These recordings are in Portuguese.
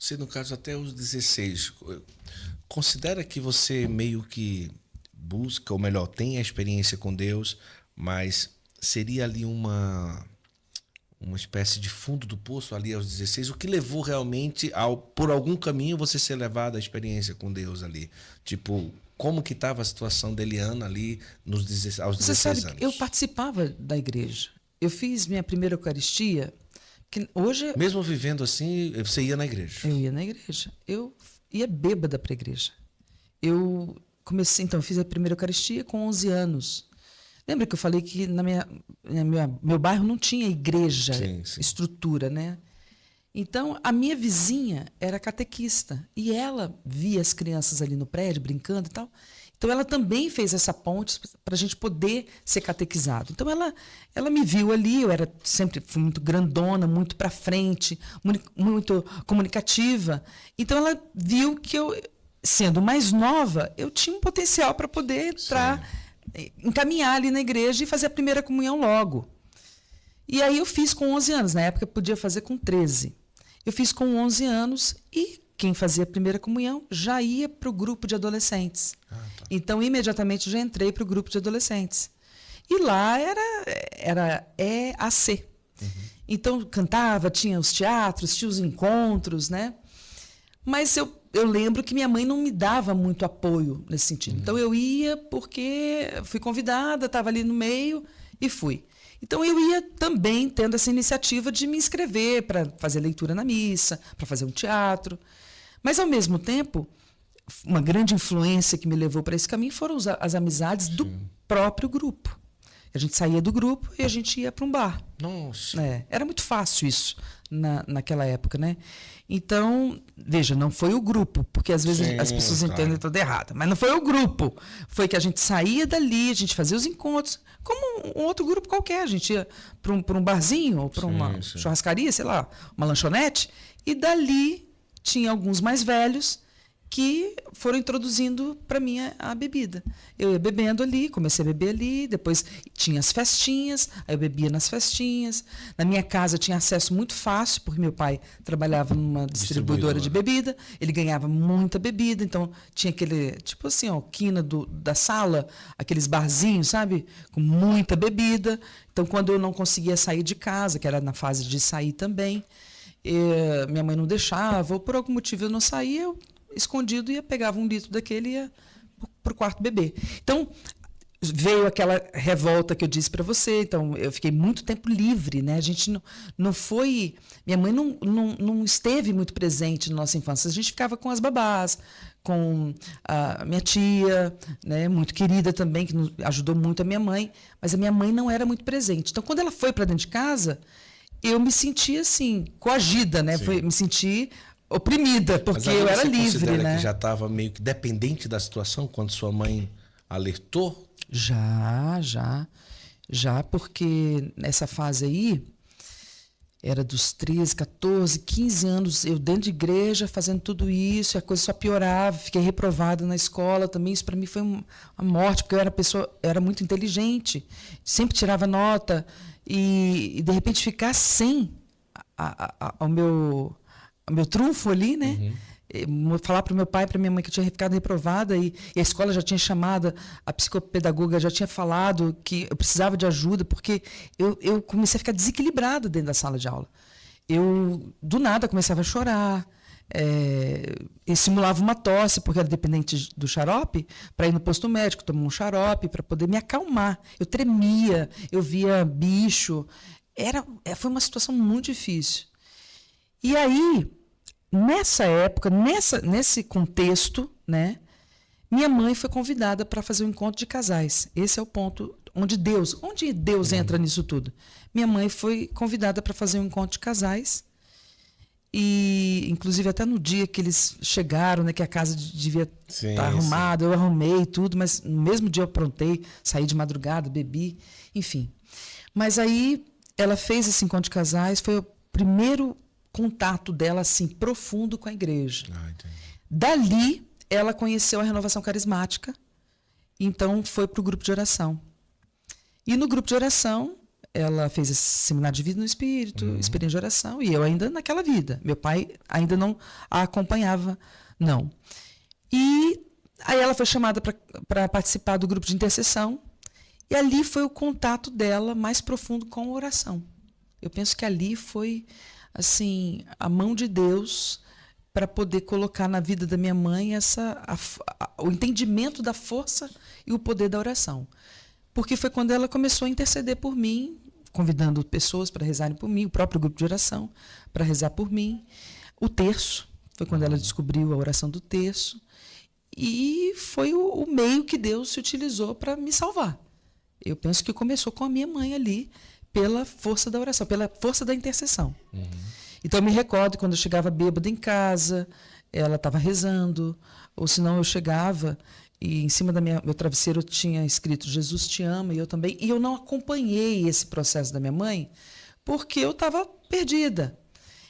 Você, no caso, até os 16, considera que você meio que busca, ou melhor, tem a experiência com Deus, mas seria ali uma espécie de fundo do poço ali aos 16? O que levou realmente, por algum caminho, você ser levado à experiência com Deus ali? Tipo, como que estava a situação de Eliana ali aos 16 Você sabe anos? que eu participava da igreja. Eu fiz minha primeira Eucaristia, que hoje Mesmo vivendo assim, você ia na igreja? eu ia na igreja. Eu ia bêbada para a igreja. Eu comecei, então, eu fiz a primeira Eucaristia com 11 anos. Lembra que eu falei que meu bairro não tinha igreja, Sim, sim. estrutura, né? Então, a minha vizinha era catequista e ela via as crianças ali no prédio brincando e tal. Então, ela também fez essa ponte para a gente poder ser catequizado. Então, ela me viu ali, eu sempre fui muito grandona, muito para frente, muito comunicativa. Então, ela viu que eu, sendo mais nova, eu tinha um potencial para poder entrar, encaminhar ali na igreja e fazer a primeira comunhão logo. E aí eu fiz com 11 anos. Na época, eu podia fazer com 13. Eu fiz com 11 anos e quem fazia a primeira comunhão já ia para o grupo de adolescentes. Tá. Então, imediatamente, já entrei para o grupo de adolescentes. E lá era EAC. Então, cantava, tinha os teatros, tinha os encontros, né? Mas eu lembro que minha mãe não me dava muito apoio nesse sentido. Então, eu ia porque fui convidada, estava ali no meio e fui. Então, eu ia também tendo essa iniciativa de me inscrever para fazer leitura na missa, para fazer um teatro. Mas, ao mesmo tempo, uma grande influência que me levou para esse caminho foram as amizades do próprio grupo. A gente saía do grupo e a gente ia para um bar. Nossa. Era muito fácil isso naquela época, né? Então, veja, não foi o grupo, porque às vezes as pessoas entendem tudo errado, mas não foi o grupo. Foi que a gente saía dali, a gente fazia os encontros, como um outro grupo qualquer. A gente ia para um barzinho, ou para uma churrascaria, sei lá, uma lanchonete, e dali tinha alguns mais velhos que foram introduzindo para mim a bebida. Eu ia bebendo ali, comecei a beber ali, depois tinha as festinhas, aí eu bebia nas festinhas. Na minha casa eu tinha acesso muito fácil, porque meu pai trabalhava numa distribuidora de bebida, ele ganhava muita bebida, então tinha aquele, tipo assim, ó, quina da sala, aqueles barzinhos, sabe? Com muita bebida. Então, quando eu não conseguia sair de casa, que era na fase de sair também, minha mãe não deixava, ou por algum motivo eu não saía, eu escondido ia, pegava 1 litro daquele e ia para o quarto beber. Então, veio aquela revolta que eu disse para você. Então, eu fiquei muito tempo livre, né? A gente não foi... Minha mãe não esteve muito presente na nossa infância. A gente ficava com as babás, com a minha tia, né? Muito querida também, que ajudou muito a minha mãe. Mas a minha mãe não era muito presente. Então, quando ela foi para dentro de casa, eu me senti, assim, coagida, né? Me senti oprimida, porque eu era livre, né? Você considera que já estava meio que dependente da situação quando sua mãe alertou? Já, porque nessa fase aí, era dos 13, 14, 15 anos, eu dentro de igreja, fazendo tudo isso, e a coisa só piorava, fiquei reprovada na escola também. Isso para mim foi uma morte, porque eu era muito inteligente, sempre tirava nota, e de repente ficar sem o meu trunfo ali, né? Falar para o meu pai e para minha mãe que eu tinha ficado reprovada e a escola já tinha chamado, a psicopedagoga já tinha falado que eu precisava de ajuda, porque eu comecei a ficar desequilibrada dentro da sala de aula. Eu, do nada, começava a chorar, e simulava uma tosse, porque era dependente do xarope, para ir no posto médico, tomar um xarope, para poder me acalmar. Eu tremia, eu via bicho. Foi uma situação muito difícil. E aí, nessa época, nesse contexto, né, minha mãe foi convidada para fazer um encontro de casais. Esse é o ponto onde Deus entra nisso tudo. Minha mãe foi convidada para fazer um encontro de casais. E, inclusive, até no dia que eles chegaram, né, que a casa devia estar arrumada, eu arrumei tudo, mas no mesmo dia eu aprontei, saí de madrugada, bebi, enfim. Mas aí ela fez esse encontro de casais, foi o primeiro contato dela, assim, profundo com a igreja. Dali, ela conheceu a renovação carismática, então foi para o grupo de oração. E no grupo de oração, ela fez esse seminário de vida no Espírito, experiência de oração, e eu ainda naquela vida. Meu pai ainda não a acompanhava, não. E aí ela foi chamada para participar do grupo de intercessão, e ali foi o contato dela mais profundo com a oração. Eu penso que ali foi, assim, a mão de Deus para poder colocar na vida da minha mãe o entendimento da força e o poder da oração. Porque foi quando ela começou a interceder por mim, convidando pessoas para rezarem por mim, o próprio grupo de oração para rezar por mim. O terço, foi quando ela descobriu a oração do terço. E foi o meio que Deus se utilizou para me salvar. Eu penso que começou com a minha mãe ali, pela força da oração, pela força da intercessão. Então eu me recordo quando eu chegava bêbada em casa, ela estava rezando, ou senão eu chegava e em cima do meu travesseiro eu tinha escrito Jesus te ama, e eu também. E eu não acompanhei esse processo da minha mãe porque eu estava perdida.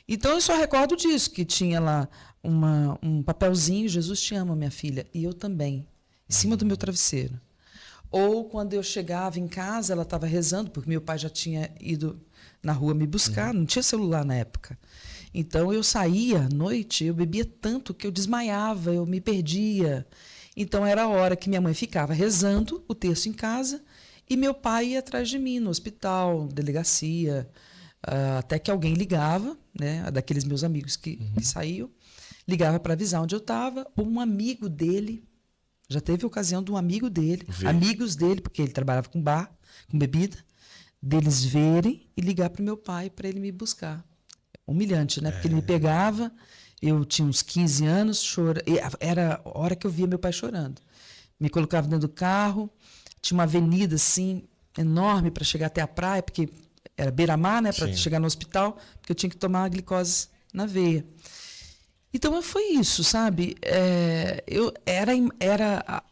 Então eu só recordo disso, que tinha lá um papelzinho, Jesus te ama, minha filha, e eu também, em cima do meu travesseiro. Ou quando eu chegava em casa, ela estava rezando, porque meu pai já tinha ido na rua me buscar, não tinha celular na época. Então eu saía à noite, eu bebia tanto que eu desmaiava, eu me perdia. Então era a hora que minha mãe ficava rezando o terço em casa e meu pai ia atrás de mim no hospital, delegacia, até que alguém ligava, né, daqueles meus amigos que saíam, ligava para avisar onde eu estava, ou um amigo dele, já teve ocasião de um amigo dele, amigos dele, porque ele trabalhava com bar, com bebida, deles verem e ligar para o meu pai para ele me buscar. Humilhante, né? Porque ele me pegava, eu tinha uns 15 anos, era a hora que eu via meu pai chorando. Me colocava dentro do carro, tinha uma avenida assim, enorme para chegar até a praia, porque era beira-mar, né? Para chegar no hospital, porque eu tinha que tomar a glicose na veia. Então foi isso, sabe? É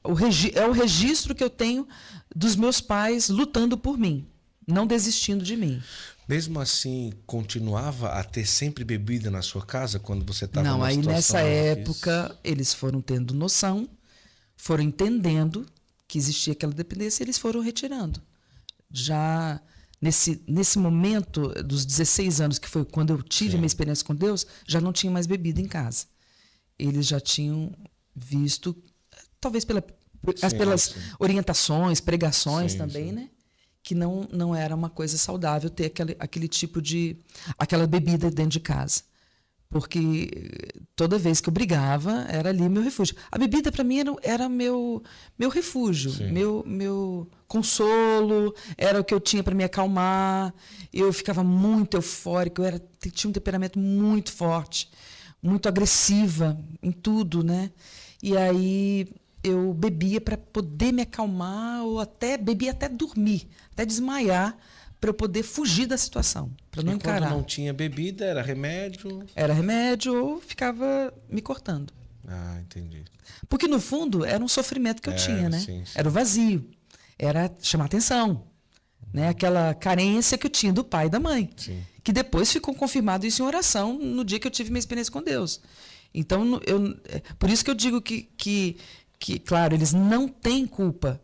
o registro que eu tenho dos meus pais lutando por mim, não desistindo de mim. Mesmo assim, continuava a ter sempre bebida na sua casa quando você estava numa situação? Não, aí nessa época difícil? Eles foram tendo noção, foram entendendo que existia aquela dependência e eles foram retirando. Já nesse momento dos 16 anos, que foi quando eu tive a minha experiência com Deus, já não tinha mais bebida em casa. Eles já tinham visto, talvez pelas orientações, pregações também, né? Que não era uma coisa saudável ter aquele tipo aquela bebida dentro de casa. Porque toda vez que eu brigava, era ali meu refúgio. A bebida, para mim, era meu refúgio, meu consolo, era o que eu tinha para me acalmar. Eu ficava muito eufórica, tinha um temperamento muito forte, muito agressiva em tudo, né? E aí eu bebia para poder me acalmar, ou bebia até dormir, até desmaiar, para eu poder fugir da situação, para não encarar. Quando não tinha bebida, era remédio? Era remédio ou ficava me cortando. Ah, entendi. Porque, no fundo, era um sofrimento que eu tinha, né? Sim. Era o vazio, era chamar atenção, né? Aquela carência que eu tinha do pai e da mãe, que depois ficou confirmado isso em oração no dia que eu tive minha experiência com Deus. Então, por isso que eu digo que claro, eles não têm culpa,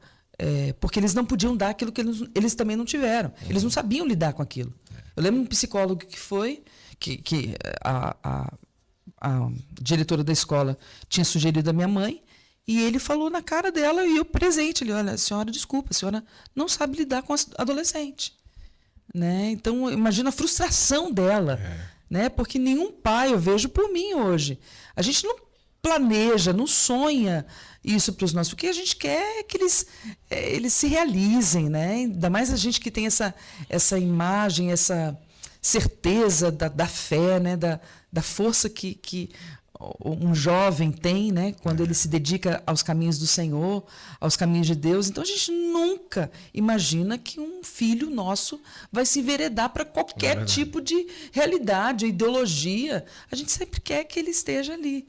porque eles não podiam dar aquilo que eles também não tiveram. Eles não sabiam lidar com aquilo. Eu lembro de um psicólogo que foi, que a diretora da escola tinha sugerido a minha mãe, e ele falou na cara dela, e eu presente, ele, olha, senhora, desculpa, a senhora não sabe lidar com adolescente. Né? Então, imagina a frustração dela, né? Porque nenhum pai, eu vejo por mim hoje, a gente não planeja, não sonha isso para os nossos, o que a gente quer é que eles se realizem, né? Ainda mais a gente que tem essa imagem, essa certeza da fé, né? Da força que um jovem tem, né? Quando ele se dedica aos caminhos do Senhor, aos caminhos de Deus. Então a gente nunca imagina que um filho nosso vai se enveredar para qualquer tipo de realidade, ideologia. A gente sempre quer que ele esteja ali.